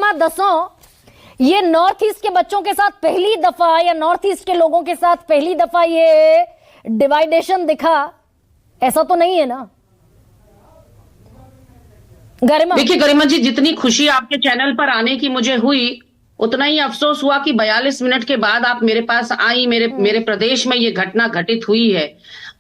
गरिमा दसों, ये north east के बच्चों के साथ पहली दफा या नॉर्थ ईस्ट के लोगों के साथ पहली दफा ये डिवाइडेशन दिखा, ऐसा तो नहीं है ना गरिमा? देखिए गरिमा जी, जितनी खुशी आपके चैनल पर आने की मुझे हुई, उतना ही अफसोस हुआ कि 42 मिनट के बाद आप मेरे पास आई। मेरे प्रदेश में ये घटना घटित हुई है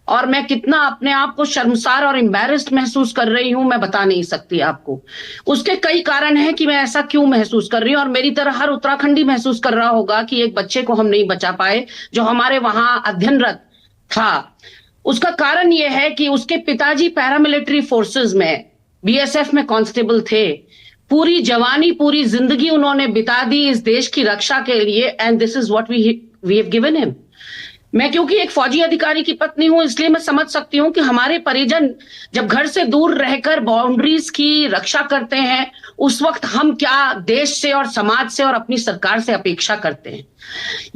और मैं कितना अपने आप को शर्मसार और एम्बैरेस्ड महसूस कर रही हूं, मैं बता नहीं सकती आपको। उसके कई कारण हैं कि मैं ऐसा क्यों महसूस कर रही हूं, और मेरी तरह हर उत्तराखंडी महसूस कर रहा होगा कि एक बच्चे को हम नहीं बचा पाए जो हमारे वहां अध्ययनरत था। उसका कारण यह है कि उसके पिताजी पैरामिलिट्री फोर्सेस में, बीएसएफ में कांस्टेबल थे। पूरी जवानी, पूरी जिंदगी उन्होंने बिता दी इस देश की रक्षा के लिए, and this is what we have given him. मैं क्योंकि एक फौजी अधिकारी की पत्नी हूं, इसलिए मैं समझ सकती हूं कि हमारे परिजन जब घर से दूर रहकर बाउंड्रीज की रक्षा करते हैं, उस वक्त हम क्या देश से और समाज से और अपनी सरकार से अपेक्षा करते हैं।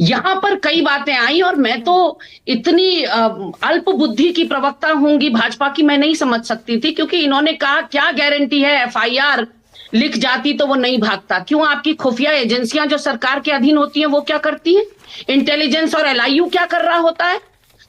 यहां पर कई बातें आई और मैं तो इतनी अल्प बुद्धि की प्रवक्ता होंगी भाजपा की, मैं नहीं समझ सकती थी, क्योंकि इन्होंने कहा क्या गारंटी है एफआईआर लिख जाती तो वो नहीं भागता। क्यों? आपकी खुफिया एजेंसियां जो सरकार के अधीन होती हैं वो क्या करती हैं? इंटेलिजेंस और एलआईयू क्या कर रहा होता है?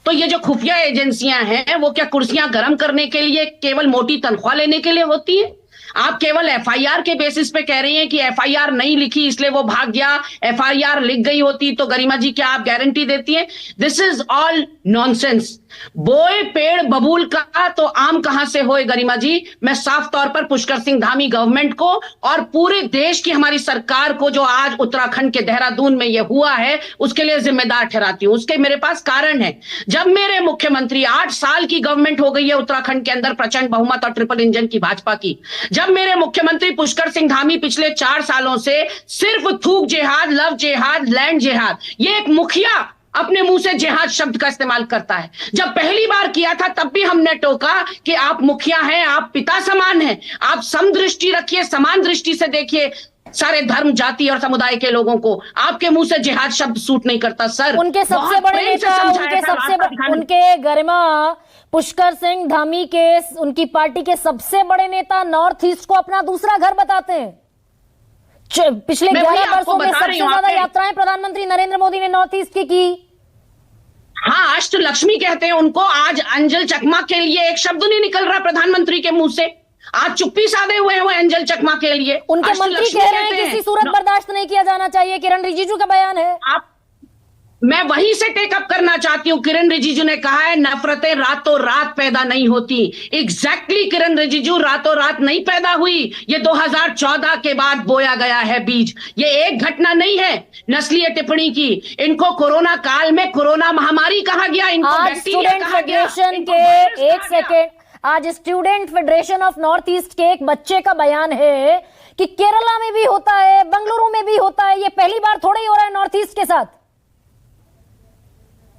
तो ये जो खुफिया एजेंसियां हैं वो क्या कुर्सियां गर्म करने के लिए, केवल मोटी तनख्वाह लेने के लिए होती है? आप केवल एफआईआर के बेसिस पे कह रही हैं कि एफआईआर नहीं लिखी इसलिए वो भाग गया, एफआईआर लिख गई होती तो गरिमा जी क्या आप गारंटी देती हैं? This is all nonsense. बोए पेड़ बबूल का तो आम कहां से होए गरिमा जी। मैं साफ तौर पर पुष्कर सिंह धामी गवर्नमेंट को और पूरे देश की हमारी सरकार को, जो आज उत्तराखंड के देहरादून में यह हुआ है, उसके लिए जिम्मेदार ठहराती हूं। उसके मेरे पास कारण है। जब मेरे मुख्यमंत्री, 8 साल की गवर्नमेंट हो गई है उत्तराखंड के अंदर, प्रचंड बहुमत और ट्रिपल इंजन की भाजपा की, जब मेरे मुख्यमंत्री पुष्कर सिंह धामी पिछले 4 सालों से सिर्फ थूक जिहाद, लव जिहाद, लैंड जिहाद, ये एक मुखिया अपने मुंह से जिहाद शब्द का इस्तेमाल करता है। जब पहली बार किया था तब भी हमने टोका कि आप मुखिया हैं, आप पिता समान हैं, आप समदृष्टि रखिए, समान दृष्टि से देखिए सारे धर्म, जाति और समुदाय के लोगों को। आपके मुंह से जिहाद शब्द सूट नहीं करता सर। उनके सबसे बड़े नेता, उनके गरिमा पुष्कर सिंह धामी के, उनकी पार्टी के सबसे बड़े नेता नॉर्थ ईस्ट को अपना दूसरा घर बताते हैं। पिछले 11 वर्षों में सबसे ज्यादा यात्राएं प्रधानमंत्री नरेंद्र मोदी ने नॉर्थ ईस्ट की। हाँ, अष्ट लक्ष्मी कहते हैं उनको। आज अंजल चकमा के लिए एक शब्द नहीं निकल रहा प्रधानमंत्री के मुंह से। आज चुप्पी साधे हुए हैं वो अंजल चकमा के लिए। उनके मंत्री कह रहे हैं किसी सूरत बर्दाश्त नहीं किया जाना चाहिए। किरण रिजिजू का बयान है। मैं वहीं से टेकअप करना चाहती हूं। किरण रिजिजू ने कहा है नफरतें रातों रात पैदा नहीं होती। एग्जैक्टली किरण रिजिजू रातों रात नहीं पैदा हुई। ये 2014 के बाद बोया गया है बीज। ये एक घटना नहीं है नस्लीय टिप्पणी की। इनको कोरोना काल में कोरोना महामारी कहा गया, इनको आज स्टूडेंट फेडरेशन के, एक सेकेंड, आज student federation of north east के एक बच्चे का बयान है कि केरला में भी होता है, बेंगलुरु में भी होता है। ये पहली बार थोड़ा ही हो रहा है नॉर्थ ईस्ट के साथ।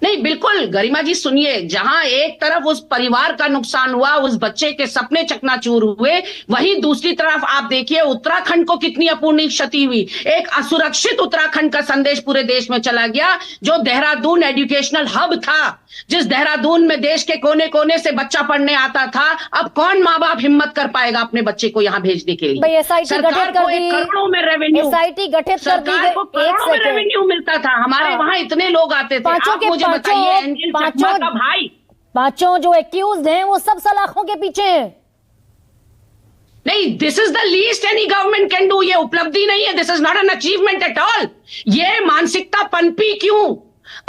नहीं, बिल्कुल गरिमा जी सुनिए, जहां एक तरफ उस परिवार का नुकसान हुआ, उस बच्चे के सपने चकनाचूर हुए, वहीं दूसरी तरफ आप देखिए उत्तराखंड को कितनी अपूर्णीय क्षति हुई। एक असुरक्षित उत्तराखंड का संदेश पूरे देश में चला गया। जो देहरादून एजुकेशनल हब था, जिस देहरादून में देश के कोने कोने से बच्चा पढ़ने आता था, अब कौन माँ बाप हिम्मत कर पाएगा अपने बच्चे को यहां भेजने के लिए? सरकार को करोड़ों में रेवेन्यू, सरकार को करोड़ों में रेवेन्यू मिलता था। हमारे वहां इतने लोग आते थे। आप मुझे बताइए, अंजल चकमा का भाई, पांचों जो एक्यूज्ड हैं वो सब सलाखों के पीछे हैं। नहीं, this is the least any government can do. ये उपलब्धि नहीं है, this is not an achievement at all. ये मानसिकता पनपी क्यों?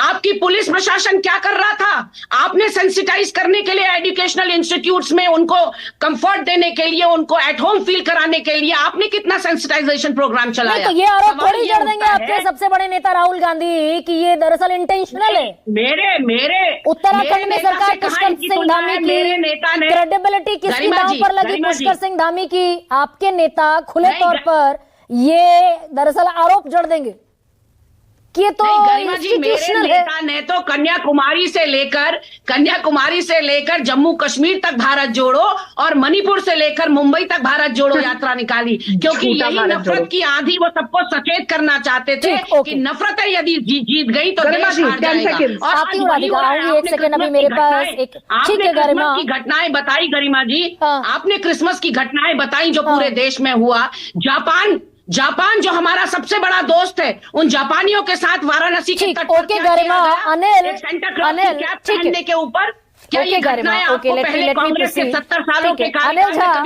आपकी पुलिस प्रशासन क्या कर रहा था? आपने सेंसिटाइज करने के लिए एजुकेशनल इंस्टीट्यूट्स में उनको कंफर्ट देने के लिए, उनको एट होम फील कराने के लिए आपने कितना सेंसिटाइजेशन प्रोग्राम चलाया? तो ये आरोप थोड़ी जड़ देंगे आपके सबसे बड़े नेता राहुल गांधी कि ये दरअसल इंटेंशनल है। मेरे उत्तराखंड में सरकार पुष्कर सिंह धामी की क्रेडिबिलिटी किसकी दांव पर लगी? पुष्कर सिंह धामी की। आपके नेता खुले तौर पर ये दरअसल आरोप जड़ देंगे कि ये तो इंस्टीट्यूशनल है। नेता ने तो कन्याकुमारी से लेकर जम्मू कश्मीर तक भारत जोड़ो और मणिपुर से लेकर मुंबई तक भारत जोड़ो यात्रा निकाली, क्योंकि यही नफरत की आंधी वो सबको सचेत करना चाहते थे कि नफरतें यदि जीत गई तो देश हार जाएगा। और एक सेकंड, अभी मेरे पास एक की घटनाएं बताई गरिमा जी, आपने क्रिसमस की घटनाएं बताई जो पूरे देश में हुआ। जापान जापान जो हमारा सबसे बड़ा दोस्त है, उन जापानियों के साथ वाराणसी के ठीक, तट पर ओके क्या गरिमा, किया गया? अनिल, एक सेंटा क्लॉज की अनिल, कैप ठीक है। पहनने के ऊपर क्या ओके ये गरिमा, घटनाएं ओके, आपको let me पहले कांग्रेस के proceed. 70 सालों ठीक है, के कार्यकाल अनिल में झा, कभी